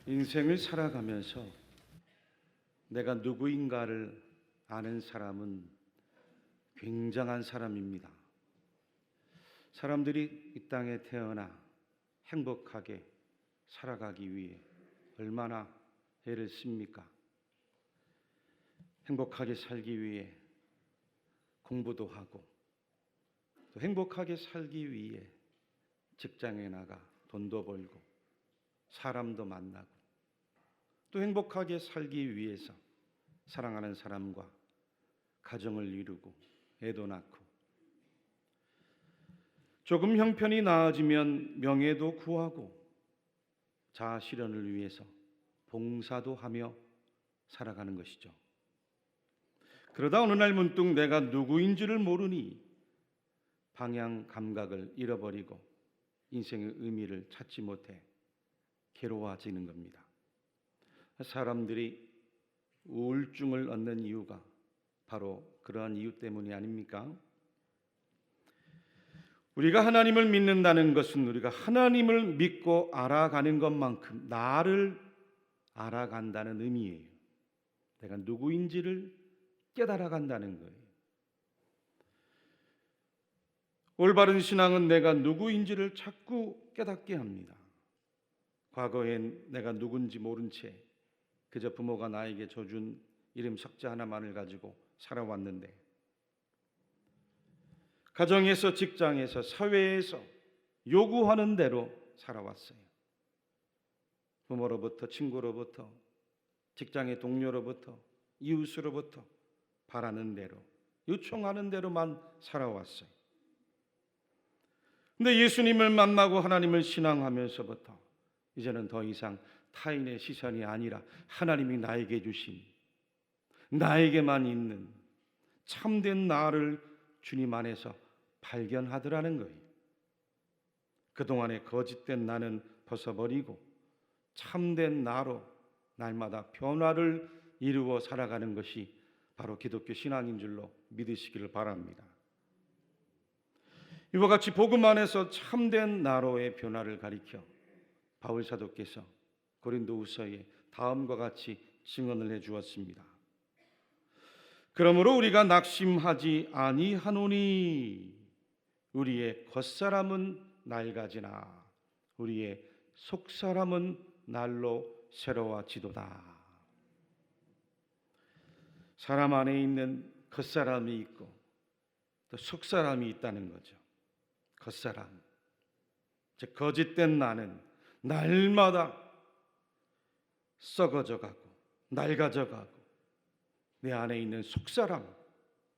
인생을 살아가면서 내가 누구인가를 아는 사람은 굉장한 사람입니다. 사람들이 이 땅에 태어나 행복하게 살아가기 위해 얼마나 애를 씁니까? 행복하게 살기 위해 공부도 하고, 또 행복하게 살기 위해 직장에 나가 돈도 벌고 사람도 만나고, 또 행복하게 살기 위해서 사랑하는 사람과 가정을 이루고 애도 낳고, 조금 형편이 나아지면 명예도 구하고 자아 실현을 위해서 봉사도 하며 살아가는 것이죠. 그러다 어느 날 문득 내가 누구인지를 모르니 방향 감각을 잃어버리고 인생의 의미를 찾지 못해 괴로워지는 겁니다. 사람들이 우울증을 얻는 이유가 바로 그러한 이유 때문이 아닙니까? 우리가 하나님을 믿는다는 것은 우리가 하나님을 믿고 알아가는 것만큼 나를 알아간다는 의미예요. 내가 누구인지를 깨달아간다는 거예요. 올바른 신앙은 내가 누구인지를 자꾸 깨닫게 합니다. 과거엔 내가 누군지 모른 채 그저 부모가 나에게 줘준 이름 석자 하나만을 가지고 살아왔는데, 가정에서, 직장에서, 사회에서 요구하는 대로 살아왔어요. 부모로부터, 친구로부터, 직장의 동료로부터, 이웃으로부터 바라는 대로, 요청하는 대로만 살아왔어요. 근데 예수님을 만나고 하나님을 신앙하면서부터 이제는 더 이상 타인의 시선이 아니라 하나님이 나에게 주신, 나에게만 있는 참된 나를 주님 안에서 발견하더라는 거예요. 그동안의 거짓된 나는 벗어버리고 참된 나로 날마다 변화를 이루어 살아가는 것이 바로 기독교 신앙인 줄로 믿으시기를 바랍니다. 이와 같이 복음 안에서 참된 나로의 변화를 가리켜 바울 사도께서 고린도후서에 다음과 같이 증언을 해 주었습니다. 그러므로 우리가 낙심하지 아니하노니 우리의 겉사람은 낡아지나 우리의 속사람은 날로 새로워지도다. 사람 안에 있는 겉사람이 있고 또 속사람이 있다는 거죠. 겉사람, 즉 거짓된 나는 날마다 썩어져 가고 낡아져 가고, 내 안에 있는 속사람,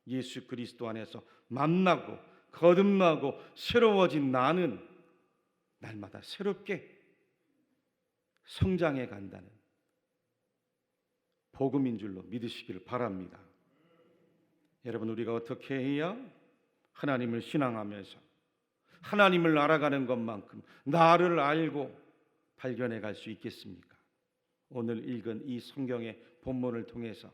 예수 그리스도 안에서 만나고 거듭나고 새로워진 나는 날마다 새롭게 성장해 간다는 복음인 줄로 믿으시기를 바랍니다. 여러분, 우리가 어떻게 해야 하나님을 신앙하면서 하나님을 알아가는 것만큼 나를 알고 발견해 갈 수 있겠습니까? 오늘 읽은 이 성경의 본문을 통해서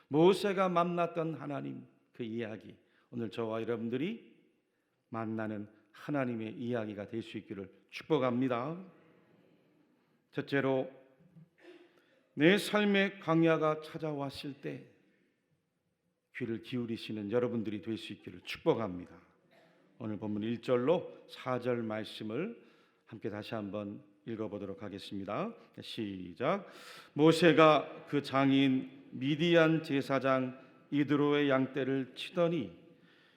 모세가 만났던 하나님, 그 이야기, 오늘 저와 여러분들이 만나는 하나님의 이야기가 될 수 있기를 축복합니다. 첫째로, 내 삶의 광야가 찾아왔을 때 귀를 기울이시는 여러분들이 될 수 있기를 축복합니다. 오늘 본문 1절로 4절 말씀을 함께 다시 한번 읽어보도록 하겠습니다. 시작. 모세가 그 장인 미디안 제사장 이드로의 양떼를 치더니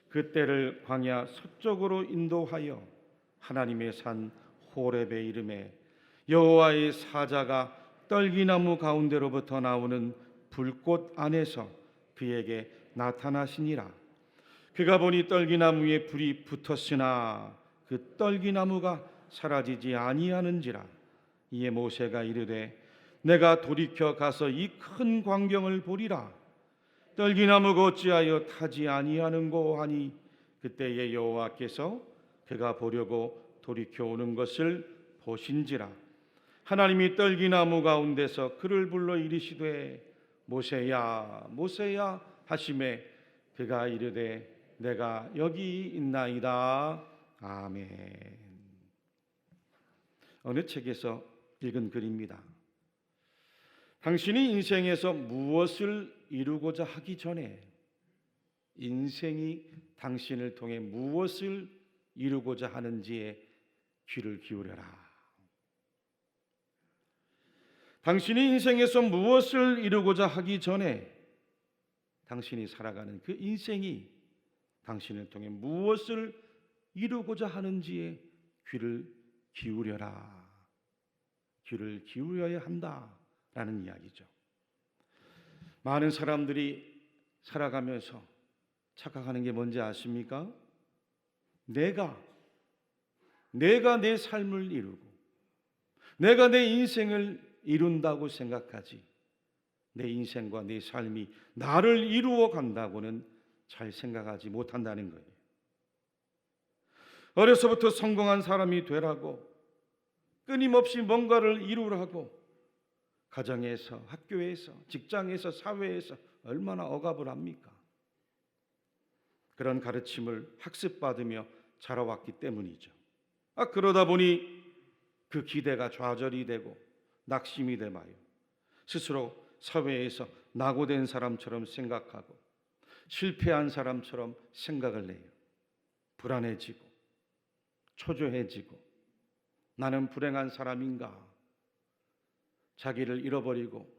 그 떼를 광야 서쪽으로 인도하여 하나님의 산 호렙에 이르매 여호와의 사자가 떨기나무 가운데로부터 나오는 불꽃 안에서 그에게 나타나시니라. 그가 보니 떨기나무에 불이 붙었으나 그 떨기나무가 사라지지 아니하는지라. 이에 모세가 이르되 내가 돌이켜 가서 이 큰 광경을 보리라. 떨기나무가 어찌하여 타지 아니하는고 하니 그때에 여호와께서 그가 보려고 돌이켜 오는 것을 보신지라. 하나님이 떨기나무 가운데서 그를 불러 이르시되 모세야 모세야 하시매 그가 이르되 내가 여기 있나이다. 아멘. 어느 책에서 읽은 글입니다. 당신이 인생에서 무엇을 이루고자 하기 전에 인생이 당신을 통해 무엇을 이루고자 하는지에 귀를 기울여라. 당신이 인생에서 무엇을 이루고자 하기 전에 당신이 살아가는 그 인생이 당신을 통해 무엇을 이루고자 하는지에 귀를 기울여라. 귀를 기울여야 한다라는 이야기죠. 많은 사람들이 살아가면서 착각하는 게 뭔지 아십니까? 내가 내 삶을 이루고 내가 내 인생을 이룬다고 생각하지 내 인생과 내 삶이 나를 이루어 간다고는 잘 생각하지 못한다는 거예요. 어려서부터 성공한 사람이 되라고 끊임없이 뭔가를 이루라고 가정에서, 학교에서, 직장에서, 사회에서 얼마나 억압을 합니까? 그런 가르침을 학습받으며 자라왔기 때문이죠. 그러다 보니 그 기대가 좌절이 되고 낙심이 되마요. 스스로 사회에서 낙오된 사람처럼 생각하고 실패한 사람처럼 생각을 해요. 불안해지고 초조해지고 나는 불행한 사람인가? 자기를 잃어버리고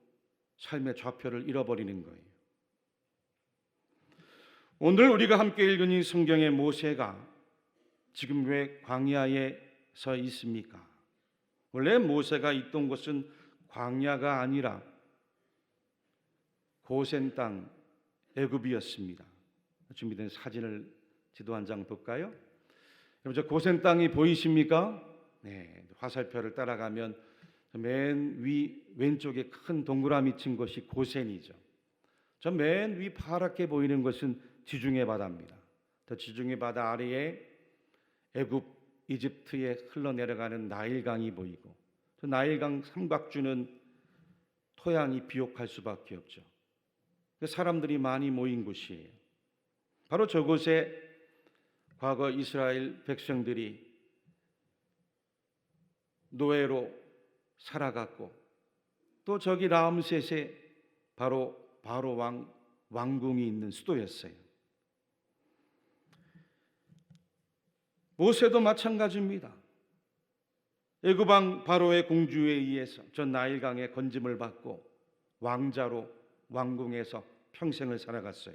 삶의 좌표를 잃어버리는 거예요. 오늘 우리가 함께 읽은 이 성경의 모세가 지금 왜 광야에 서 있습니까? 원래 모세가 있던 곳은 광야가 아니라 고센 땅 애굽이었습니다. 준비된 사진을 지도 한 장 볼까요? 여러분 저 고센 땅이 보이십니까? 네, 화살표를 따라가면 맨 위 왼쪽에 큰 동그라미 친 것이 고센이죠. 저 맨 위 파랗게 보이는 것은 지중해 바다입니다. 저 지중해 바다 아래에 애굽, 이집트에 흘러내려가는 나일강이 보이고 저 나일강 삼각주는 토양이 비옥할 수밖에 없죠. 사람들이 많이 모인 곳이에요. 바로 저곳에 과거 이스라엘 백성들이 노예로 살아갔고 또 저기 라암셋에 바로 왕궁이 있는 수도였어요. 모세도 마찬가지입니다. 애굽 왕 바로의 공주에 의해서 전 나일강에 건짐을 받고 왕자로 왕궁에서 평생을 살아갔어요.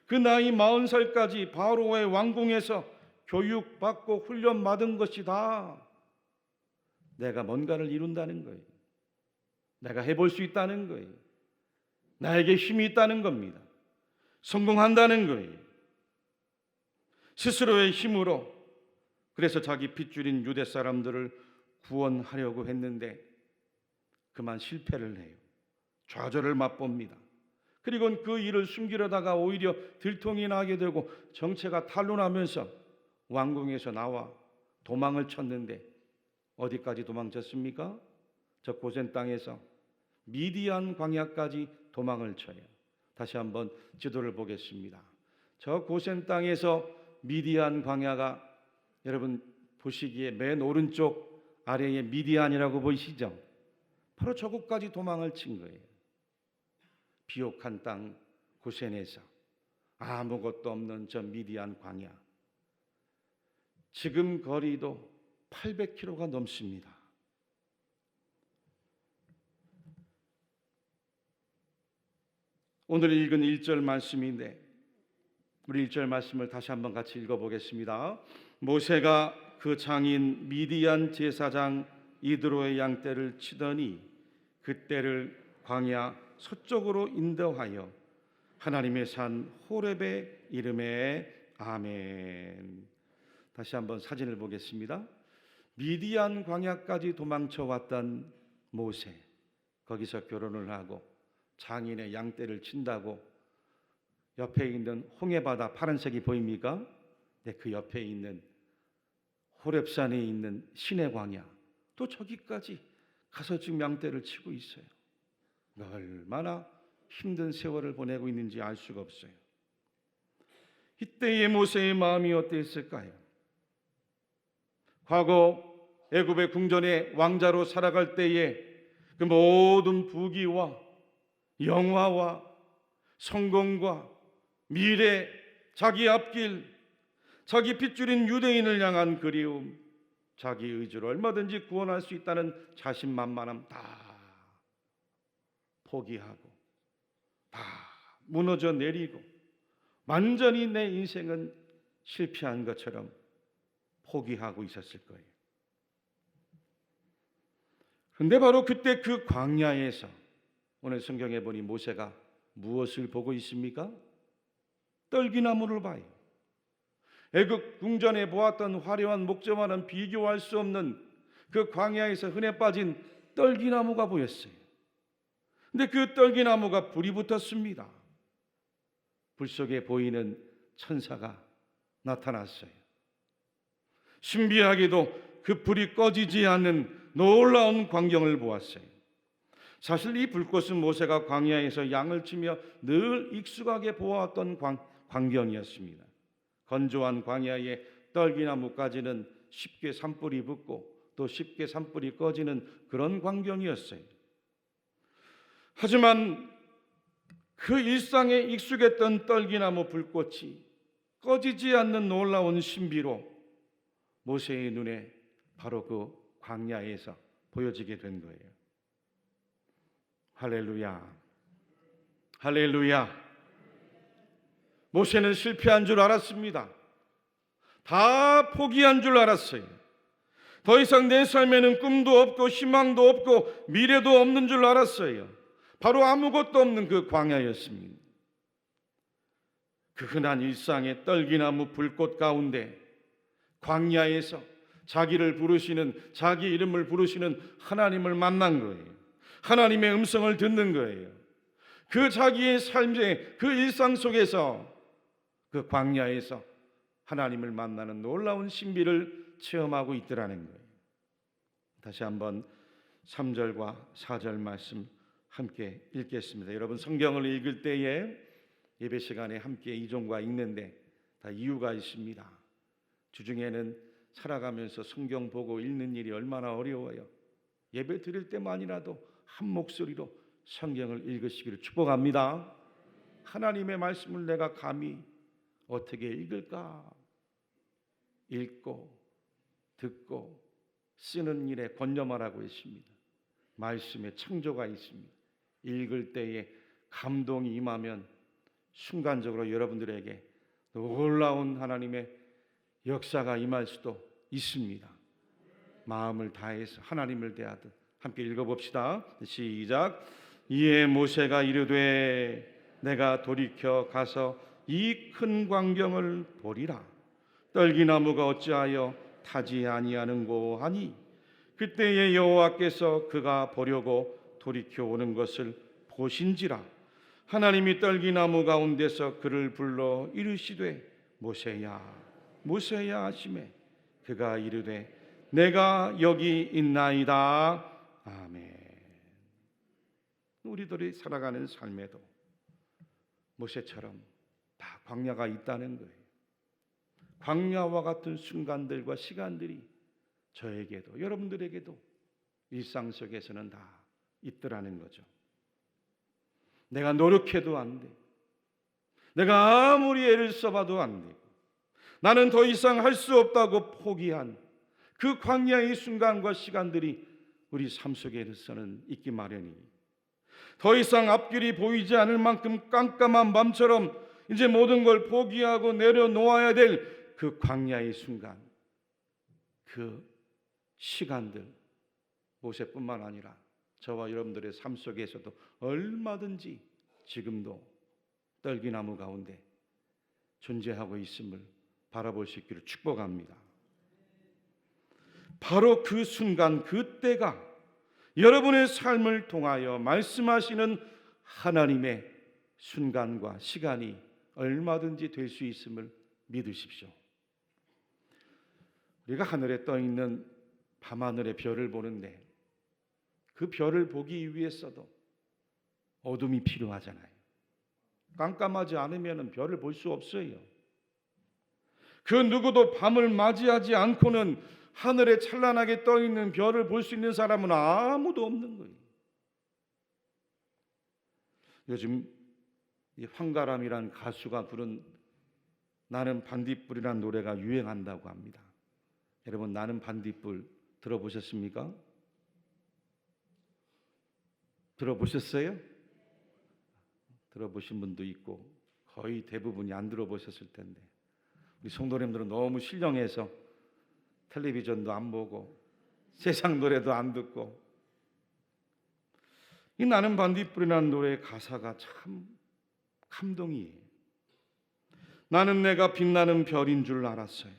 그 나이 40살까지 바로의 왕궁에서 교육받고 훈련받은 것이 다 내가 뭔가를 이룬다는 거예요. 내가 해볼 수 있다는 거예요. 나에게 힘이 있다는 겁니다. 성공한다는 거예요. 스스로의 힘으로 그래서 자기 핏줄인 유대 사람들을 구원하려고 했는데 그만 실패를 해요. 좌절을 맛봅니다. 그리고 그 일을 숨기려다가 오히려 들통이 나게 되고 정체가 탄로나면서 왕궁에서 나와 도망을 쳤는데 어디까지 도망쳤습니까? 저 고센 땅에서 미디안 광야까지 도망을 쳐요. 다시 한번 지도를 보겠습니다. 저 고센 땅에서 미디안 광야가 여러분 보시기에 맨 오른쪽 아래에 미디안이라고 보이시죠? 바로 저곳까지 도망을 친 거예요. 비옥한 땅 고센에서 아무것도 없는 저 미디안 광야. 지금 거리도 800km가 넘습니다. 오늘 읽은 1절 말씀인데 우리 1절 말씀을 다시 한번 같이 읽어보겠습니다. 모세가 그 장인 미디안 제사장 이드로의 양떼를 치더니 그떼를 광야 서쪽으로 인도하여 하나님의 산 호렙의 이름에 아멘. 다시 한번 사진을 보겠습니다. 미디안 광야까지 도망쳐 왔던 모세, 거기서 결혼을 하고 장인의 양떼를 친다고 옆에 있는 홍해바다 파란색이 보입니까? 네, 그 옆에 있는 호렙산에 있는 신의 광야 또 저기까지 가서 지금 양떼를 치고 있어요. 얼마나 힘든 세월을 보내고 있는지 알 수가 없어요. 이때의 모세의 마음이 어땠을까요? 과거 애굽의 궁전에 왕자로 살아갈 때에 그 모든 부귀와 영화와 성공과 미래, 자기 앞길, 자기 핏줄인 유대인을 향한 그리움, 자기 의지로 얼마든지 구원할 수 있다는 자신만만함 다 포기하고 다 무너져 내리고 완전히 내 인생은 실패한 것처럼 포기하고 있었을 거예요. 그런데 바로 그때 그 광야에서 오늘 성경에 보니 모세가 무엇을 보고 있습니까? 떨기나무를 봐요. 애굽 궁전에 보았던 화려한 목재와는 비교할 수 없는 그 광야에서 흔해 빠진 떨기나무가 보였어요. 근데 그 떨기나무가 불이 붙었습니다. 불 속에 보이는 천사가 나타났어요. 신비하게도 그 불이 꺼지지 않는 놀라운 광경을 보았어요. 사실 이 불꽃은 모세가 광야에서 양을 치며 늘 익숙하게 보아왔던 광경이었습니다. 건조한 광야에 떨기나무까지는 쉽게 산불이 붙고 또 쉽게 산불이 꺼지는 그런 광경이었어요. 하지만 그 일상에 익숙했던 떨기나무 불꽃이 꺼지지 않는 놀라운 신비로 모세의 눈에 바로 그 광야에서 보여지게 된 거예요. 할렐루야, 할렐루야. 모세는 실패한 줄 알았습니다. 다 포기한 줄 알았어요. 더 이상 내 삶에는 꿈도 없고 희망도 없고 미래도 없는 줄 알았어요. 바로 아무것도 없는 그 광야였습니다. 그 흔한 일상의 떨기나무 불꽃 가운데 광야에서 자기를 부르시는, 자기 이름을 부르시는 하나님을 만난 거예요. 하나님의 음성을 듣는 거예요. 그 자기의 삶의 그 일상 속에서 그 광야에서 하나님을 만나는 놀라운 신비를 체험하고 있더라는 거예요. 다시 한번 3절과 4절 말씀 함께 읽겠습니다. 여러분 성경을 읽을 때에 예배 시간에 함께 이종과 읽는데 다 이유가 있습니다. 주중에는 살아가면서 성경 보고 읽는 일이 얼마나 어려워요. 예배 드릴 때만이라도 한 목소리로 성경을 읽으시기를 축복합니다. 하나님의 말씀을 내가 감히 어떻게 읽을까? 읽고 듣고 쓰는 일에 권념하라고 했습니다. 말씀에 창조가 있습니다. 읽을 때에 감동이 임하면 순간적으로 여러분들에게 놀라운 하나님의 역사가 임할 수도 있습니다. 마음을 다해서 하나님을 대하듯 함께 읽어봅시다. 시작. 이에 모세가 이르되 내가 돌이켜 가서 이 큰 광경을 보리라. 떨기나무가 어찌하여 타지 아니하는고 하니 그때에 여호와께서 그가 보려고 돌이켜 오는 것을 보신지라. 하나님이 떨기나무 가운데서 그를 불러 이르시되 모세야 모세야 하시매 그가 이르되 내가 여기 있나이다. 아멘. 우리들이 살아가는 삶에도 모세처럼 다 광야가 있다는 거예요. 광야와 같은 순간들과 시간들이 저에게도 여러분들에게도 일상 속에서는 다 있더라는 거죠. 내가 노력해도 안 돼. 내가 아무리 애를 써봐도 안 돼. 나는 더 이상 할 수 없다고 포기한 그 광야의 순간과 시간들이 우리 삶 속에서는 있기 마련이니 더 이상 앞길이 보이지 않을 만큼 깜깜한 밤처럼 이제 모든 걸 포기하고 내려놓아야 될 그 광야의 순간, 그 시간들, 모세뿐만 아니라 저와 여러분들의 삶 속에서도 얼마든지 지금도 떨기나무 가운데 존재하고 있음을 바라볼 수 있기를 축복합니다. 바로 그 순간, 그때가 여러분의 삶을 통하여 말씀하시는 하나님의 순간과 시간이 얼마든지 될 수 있음을 믿으십시오. 우리가 하늘에 떠 있는 밤하늘의 별을 보는데 그 별을 보기 위해서도 어둠이 필요하잖아요. 깜깜하지 않으면 별을 볼 수 없어요. 그 누구도 밤을 맞이하지 않고는 하늘에 찬란하게 떠 있는 별을 볼 수 있는 사람은 아무도 없는 거예요. 요즘 이 황가람이란 가수가 부른 나는 반딧불이란 노래가 유행한다고 합니다. 여러분, 나는 반딧불 들어보셨습니까? 들어보셨어요? 들어보신 분도 있고 거의 대부분이 안 들어보셨을 텐데, 우리 성도님들은 너무 신령해서 텔레비전도 안 보고 세상 노래도 안 듣고, 이 나는 반딧불이라는 노래의 가사가 참 감동이에요. 나는 내가 빛나는 별인 줄 알았어요.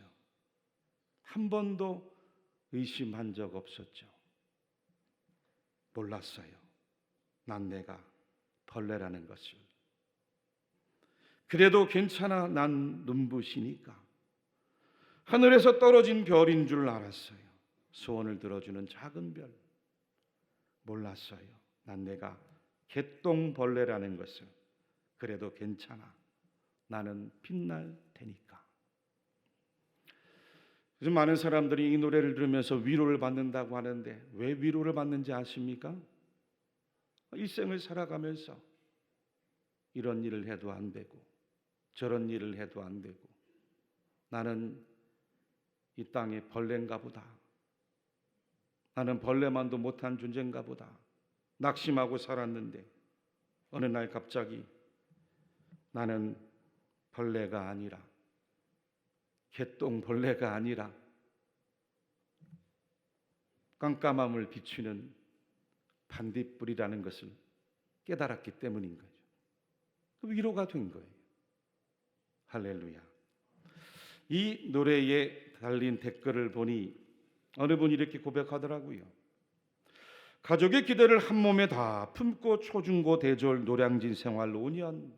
한 번도 의심한 적 없었죠. 몰랐어요. 난 내가 벌레라는 것을. 그래도 괜찮아. 난 눈부시니까. 하늘에서 떨어진 별인 줄 알았어요. 소원을 들어주는 작은 별. 몰랐어요. 난 내가 개똥벌레라는 것을. 그래도 괜찮아. 나는 빛날 테니까. 요즘 많은 사람들이 이 노래를 들으면서 위로를 받는다고 하는데, 왜 위로를 받는지 아십니까? 일생을 살아가면서 이런 일을 해도 안 되고 저런 일을 해도 안 되고, 나는 이 땅의 벌레인가 보다. 나는 벌레만도 못한 존재인가 보다. 낙심하고 살았는데 어느 날 갑자기 나는 벌레가 아니라, 개똥벌레가 아니라 깜깜함을 비추는 반딧불이라는 것을 깨달았기 때문인 거죠. 위로가 된 거예요. 할렐루야. 이 노래에 달린 댓글을 보니 어느 분이 이렇게 고백하더라고요. 가족의 기대를 한 몸에 다 품고 초중고 대졸 노량진 생활 5년,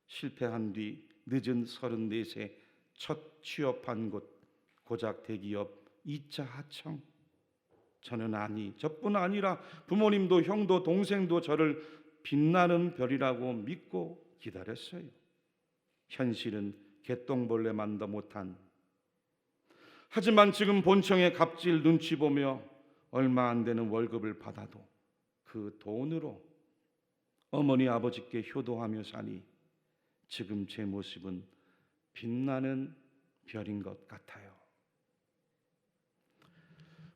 실패한 뒤 늦은 34세 첫 취업한 곳 고작 대기업 2차 하청. 저는 저뿐 아니라 부모님도 형도 동생도 저를 빛나는 별이라고 믿고 기다렸어요. 현실은 개똥벌레만도 못한, 하지만 지금 본청의 갑질 눈치 보며 얼마 안 되는 월급을 받아도 그 돈으로 어머니 아버지께 효도하며 사니 지금 제 모습은 빛나는 별인 것 같아요.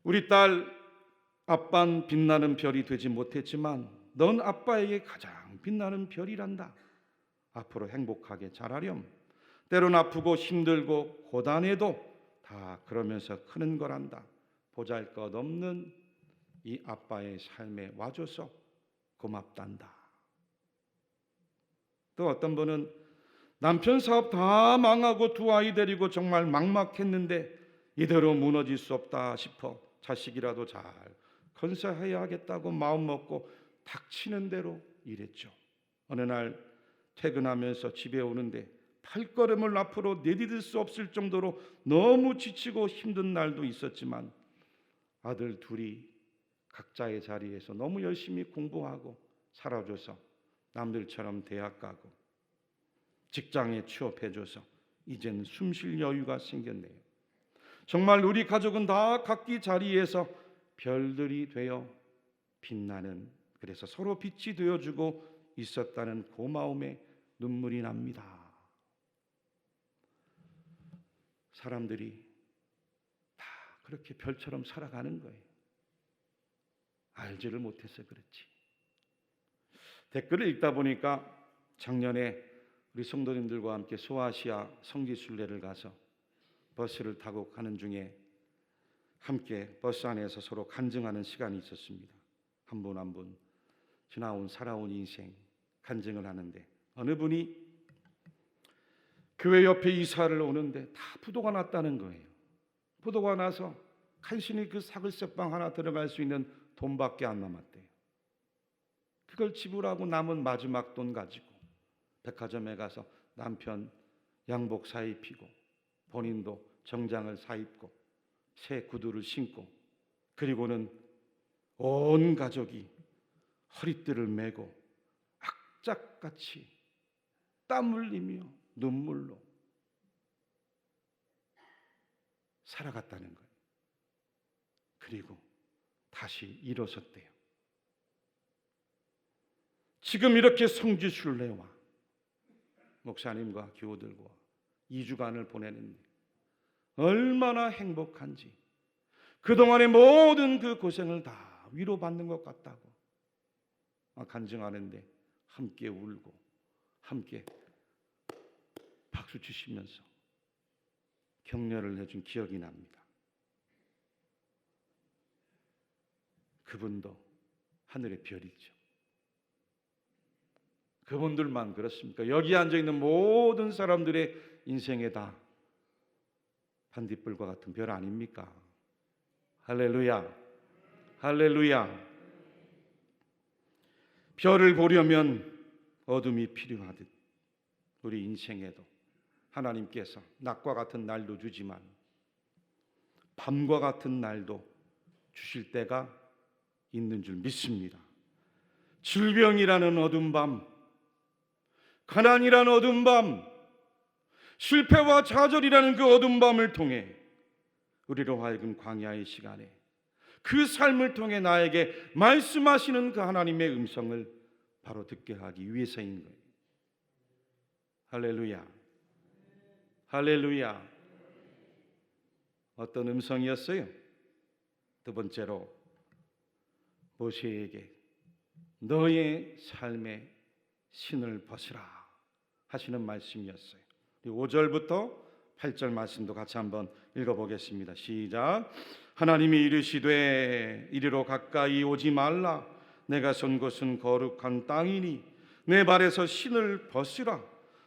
우리 딸 아빠는 빛나는 별이 되지 못했지만 넌 아빠에게 가장 빛나는 별이란다. 앞으로 행복하게 자라렴. 때론 아프고 힘들고 고단해도 다 그러면서 크는 거란다. 보잘것없는 이 아빠의 삶에 와줘서 고맙단다. 또 어떤 분은 남편 사업 다 망하고 두 아이 데리고 정말 막막했는데 이대로 무너질 수 없다 싶어 자식이라도 잘 건사해야겠다고 마음먹고 닥치는 대로 일했죠. 어느 날 퇴근하면서 집에 오는데 발걸음을 앞으로 내디딜 수 없을 정도로 너무 지치고 힘든 날도 있었지만 아들 둘이 각자의 자리에서 너무 열심히 공부하고 살아줘서 남들처럼 대학 가고 직장에 취업해줘서 이젠 숨 쉴 여유가 생겼네요. 정말 우리 가족은 다 각기 자리에서 별들이 되어 빛나는, 그래서 서로 빛이 되어주고 있었다는 고마움에 눈물이 납니다. 사람들이 다 그렇게 별처럼 살아가는 거예요. 알지를 못해서 그렇지. 댓글을 읽다 보니까 작년에 우리 성도님들과 함께 소아시아 성지순례를 가서 버스를 타고 가는 중에 함께 버스 안에서 서로 간증하는 시간이 있었습니다. 한 분 한 분 지나온 살아온 인생 간증을 하는데, 어느 분이 교회 옆에 이사를 오는데 다 부도가 났다는 거예요. 부도가 나서 간신히 그 사글세방 하나 들어갈 수 있는 돈밖에 안 남았대요. 그걸 지불하고 남은 마지막 돈 가지고 백화점에 가서 남편 양복 사 입히고 본인도 정장을 사 입고 새 구두를 신고, 그리고는 온 가족이 허리띠를 메고 악착같이 땀 흘리며 눈물로 살아갔다는 거예요. 그리고 다시 일어섰대요. 지금 이렇게 성지순례와 목사님과 교우들과 2주간을 보내는데 얼마나 행복한지, 그동안의 모든 그 고생을 다 위로받는 것 같다고 간증하는데 함께 울고 함께 박수 치시면서 격려를 해준 기억이 납니다. 그분도 하늘의 별이죠. 그분들만 그렇습니까? 여기 앉아있는 모든 사람들의 인생에 다 반딧불과 같은 별 아닙니까? 할렐루야, 할렐루야. 별을 보려면 어둠이 필요하듯 우리 인생에도 하나님께서 낮과 같은 날도 주지만 밤과 같은 날도 주실 때가 있는 줄 믿습니다. 질병이라는 어두운 밤, 가난이라는 어두운 밤, 실패와 좌절이라는 그 어두운 밤을 통해 우리로 하여금 광야의 시간에 그 삶을 통해 나에게 말씀하시는 그 하나님의 음성을 바로 듣게 하기 위해서인 거예요. 할렐루야, 할렐루야. 어떤 음성이었어요? 두 번째로 모세에게 너의 삶의 신을 벗으라 하시는 말씀이었어요. 5절부터 8절 말씀도 같이 한번 읽어보겠습니다. 시작. 하나님이 이르시되 이리로 가까이 오지 말라. 내가 선 곳은 거룩한 땅이니 내 발에서 신을 벗으라.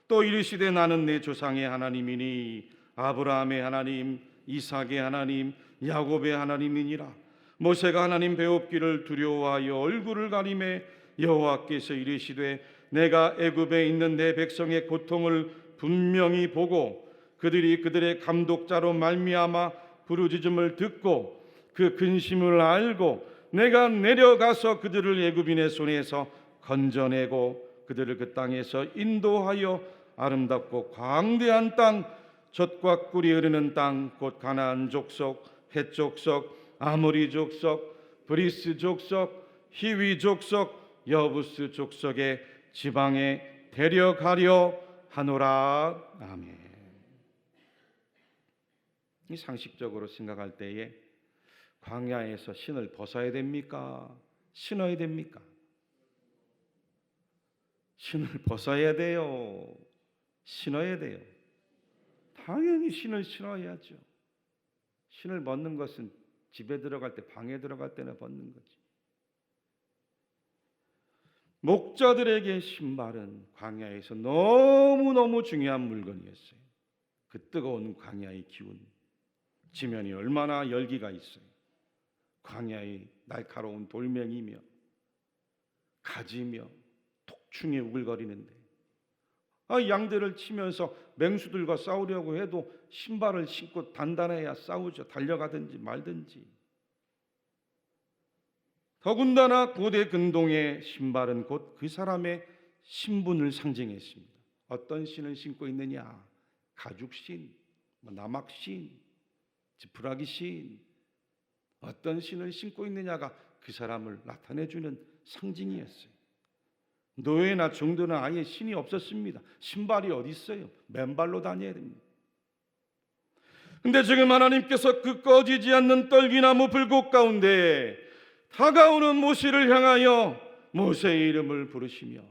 또 이르시되 나는 내 조상의 하나님이니 아브라함의 하나님, 이삭의 하나님, 야곱의 하나님이니라. 모세가 하나님 배웁기를 두려워하여 얼굴을 가리매 여호와께서 이르시되 내가 애굽에 있는 내 백성의 고통을 분명히 보고 그들이 그들의 감독자로 말미암아 부르짖음을 듣고 그 근심을 알고 내가 내려가서 그들을 애굽인의 손에서 건져내고 그들을 그 땅에서 인도하여 아름답고 광대한 땅, 젖과 꿀이 흐르는 땅, 곧 가나안 족속, 헷 족속, 아모리 족속, 브리스 족속, 히위 족속, 여부스 족속의 지방에 데려가려 하노라. 아멘. 이 상식적으로 생각할 때에 광야에서 신을 벗어야 됩니까? 신어야 됩니까? 신을 벗어야 돼요. 신어야 돼요. 당연히 신을 신어야죠. 신을 벗는 것은 집에 들어갈 때, 방에 들어갈 때나 벗는 거지. 목자들에게 신발은 광야에서 너무너무 중요한 물건이었어요. 그 뜨거운 광야의 기운, 지면이 얼마나 열기가 있어요. 광야의 날카로운 돌멩이며 가지며 독충이 우글거리는데 양들을 치면서 맹수들과 싸우려고 해도 신발을 신고 단단해야 싸우죠. 달려가든지 말든지. 더군다나 고대 근동의 신발은 곧 그 사람의 신분을 상징했습니다. 어떤 신을 신고 있느냐? 가죽신, 나막신, 지푸라기 신, 어떤 신을 신고 있느냐가 그 사람을 나타내주는 상징이었어요. 노예나 종들은 아예 신이 없었습니다. 신발이 어디 있어요? 맨발로 다녀야 됩니다. 근데 지금 하나님께서 그 꺼지지 않는 떨기나무 불꽃 가운데 다가오는 모세를 향하여 모세의 이름을 부르시며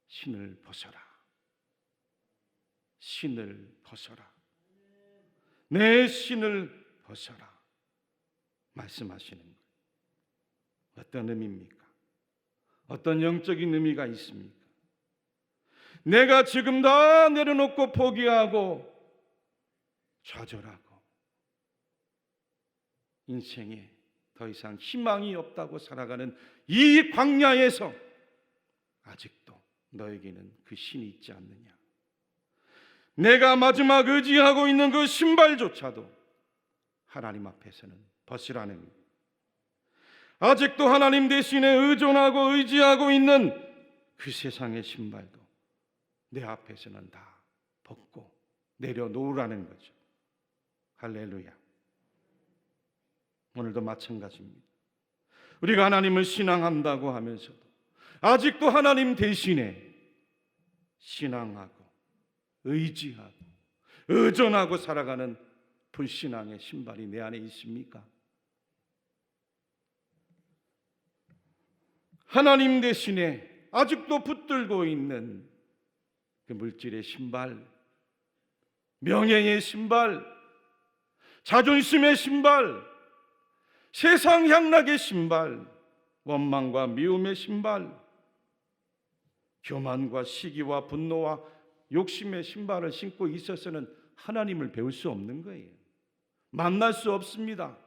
신을 벗어라, 신을 벗어라, 내 신을 벗어라 말씀하시는 거예요. 어떤 의미입니까? 어떤 영적인 의미가 있습니까? 내가 지금 다 내려놓고 포기하고 좌절하고 인생에 더 이상 희망이 없다고 살아가는 이 광야에서 아직도 너에게는 그 신이 있지 않느냐? 내가 마지막 의지하고 있는 그 신발조차도 하나님 앞에서는 벗으라는 거예요. 아직도 하나님 대신에 의존하고 의지하고 있는 그 세상의 신발도 내 앞에서는 다 벗고 내려놓으라는 거죠. 할렐루야. 오늘도 마찬가지입니다. 우리가 하나님을 신앙한다고 하면서도 아직도 하나님 대신에 신앙하고 의지하고 의존하고 살아가는 불신앙의 신발이 내 안에 있습니까? 하나님 대신에 아직도 붙들고 있는 그 물질의 신발, 명예의 신발, 자존심의 신발, 세상 향락의 신발, 원망과 미움의 신발, 교만과 시기와 분노와 욕심의 신발을 신고 있어서는 하나님을 배울 수 없는 거예요. 만날 수 없습니다.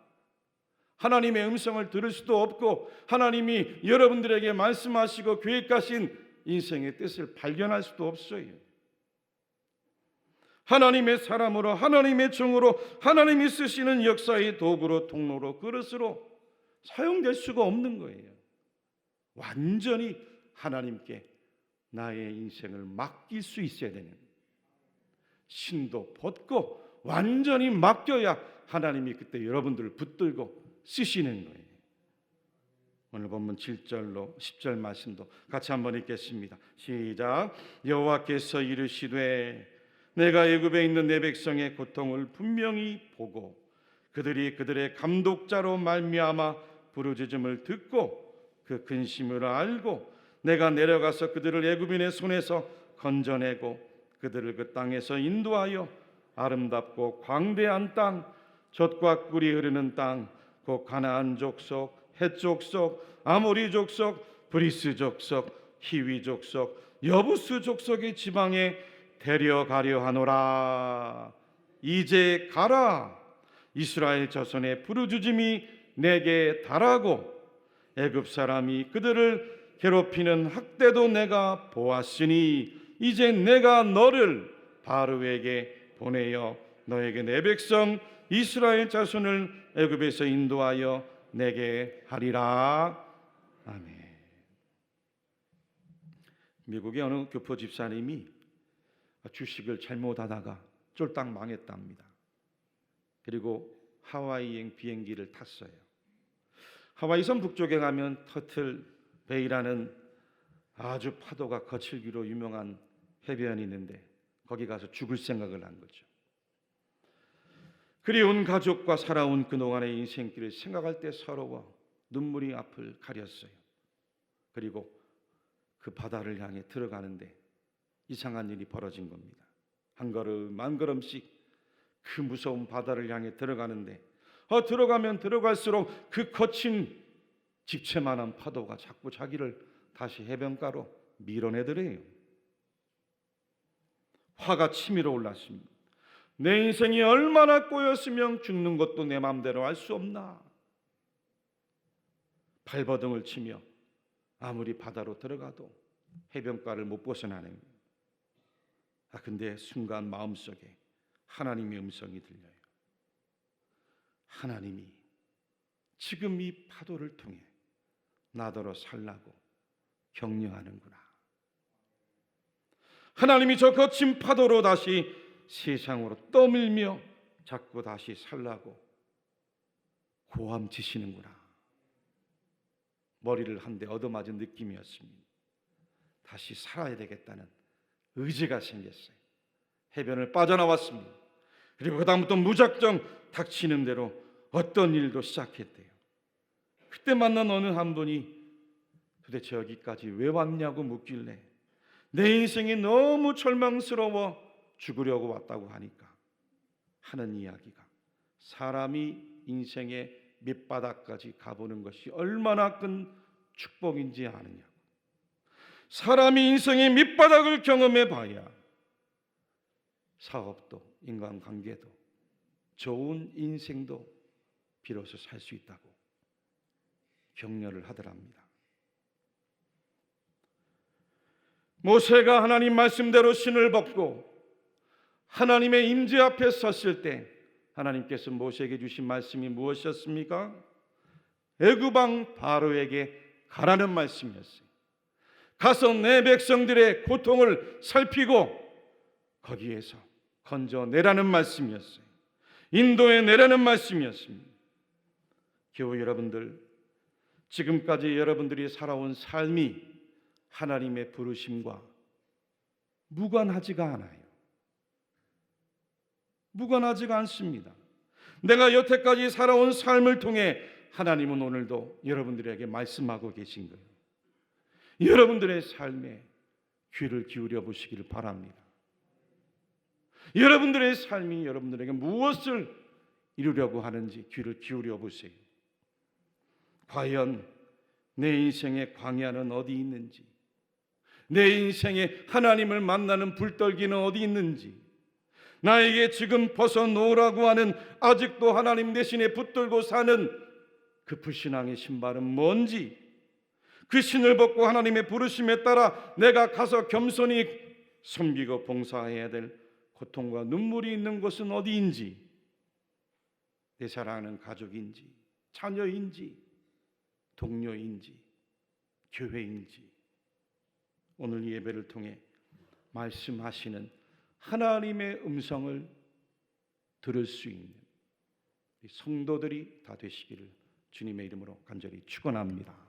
하나님의 음성을 들을 수도 없고 하나님이 여러분들에게 말씀하시고 계획하신 인생의 뜻을 발견할 수도 없어요. 하나님의 사람으로, 하나님의 종으로, 하나님이 쓰시는 역사의 도구로, 통로로, 그릇으로 사용될 수가 없는 거예요. 완전히 하나님께 나의 인생을 맡길 수 있어야 되는, 신도 벗고 완전히 맡겨야 하나님이 그때 여러분들을 붙들고 쓰시는 거예요. 오늘 본문 7절로 10절 말씀도 같이 한번 읽겠습니다. 시작. 여호와께서 이르시되 내가 애굽에 있는 내 백성의 고통을 분명히 보고 그들이 그들의 감독자로 말미암아 부르짖음을 듣고 그 근심을 알고 내가 내려가서 그들을 애굽인의 손에서 건져내고 그들을 그 땅에서 인도하여 아름답고 광대한 땅, 젖과 꿀이 흐르는 땅, 곧 가나안 족속, 헷 족속, 아모리 족속, 브리스 족속, 히위 족속, 여부스 족속의 지방에 데려가려 하노라. 이제 가라. 이스라엘 자손의 부르짖음이 내게 달하고 애굽 사람이 그들을 괴롭히는 학대도 내가 보았으니 이제 내가 너를 바로에게 보내어 너에게 내 백성 이스라엘 자손을 애굽에서 인도하여 내게 하리라. 아멘. 미국의 어느 교포 집사님이 주식을 잘못하다가 쫄딱 망했답니다. 그리고 하와이행 비행기를 탔어요. 하와이섬 북쪽에 가면 터틀 베이라는 아주 파도가 거칠기로 유명한 해변이 있는데 거기 가서 죽을 생각을 한 거죠. 그리운 가족과 살아온 그동안의 인생길을 생각할 때 서러워 눈물이 앞을 가렸어요. 그리고 그 바다를 향해 들어가는데 이상한 일이 벌어진 겁니다. 한 걸음 한 걸음씩 그 무서운 바다를 향해 들어가는데 들어가면 들어갈수록 그 거친 집채만한 파도가 자꾸 자기를 다시 해변가로 밀어내더래요. 화가 치밀어 올랐습니다. 내 인생이 얼마나 꼬였으면 죽는 것도 내 마음대로 할 수 없나. 발버둥을 치며 아무리 바다로 들어가도 해변가를 못 벗어나는. 근데 순간 마음속에 하나님의 음성이 들려요. 하나님이 지금 이 파도를 통해 나더러 살라고 격려하는구나. 하나님이 저 거친 파도로 다시 세상으로 떠밀며 자꾸 다시 살라고 고함치시는구나. 머리를 한 대 얻어맞은 느낌이었습니다. 다시 살아야 되겠다는 의지가 생겼어요. 해변을 빠져나왔습니다. 그리고 그다음부터 무작정 닥치는 대로 어떤 일도 시작했대요. 그때 만난 어느 한 분이 도대체 여기까지 왜 왔냐고 묻길래 내 인생이 너무 절망스러워 죽으려고 왔다고 하니까 하는 이야기가 사람이 인생의 밑바닥까지 가보는 것이 얼마나 큰 축복인지 아느냐고. 사람이 인생의 밑바닥을 경험해 봐야 사업도 인간관계도 좋은 인생도 비로소 살 수 있다고 격려를 하더랍니다. 모세가 하나님 말씀대로 신을 벗고 하나님의 임재 앞에 섰을 때 하나님께서 모세에게 주신 말씀이 무엇이었습니까? 애굽 왕 바로에게 가라는 말씀이었어요. 가서 내 백성들의 고통을 살피고 거기에서 건져내라는 말씀이었어요. 인도해내라는 말씀이었습니다. 교우 여러분들, 지금까지 여러분들이 살아온 삶이 하나님의 부르심과 무관하지가 않아요. 무관하지가 않습니다. 내가 여태까지 살아온 삶을 통해 하나님은 오늘도 여러분들에게 말씀하고 계신 거예요. 여러분들의 삶에 귀를 기울여 보시길 바랍니다. 여러분들의 삶이 여러분들에게 무엇을 이루려고 하는지 귀를 기울여 보세요. 과연 내 인생의 광야는 어디 있는지, 내 인생에 하나님을 만나는 불떨기는 어디 있는지, 나에게 지금 벗어놓으라고 하는 아직도 하나님 대신에 붙들고 사는 그 불신앙의 신발은 뭔지, 그 신을 벗고 하나님의 부르심에 따라 내가 가서 겸손히 섬기고 봉사해야 될 고통과 눈물이 있는 곳은 어디인지, 내 사랑하는 가족인지, 자녀인지, 동료인지, 교회인지, 오늘 이 예배를 통해 말씀하시는 하나님의 음성을 들을 수 있는 성도들이 다 되시기를 주님의 이름으로 간절히 축원합니다.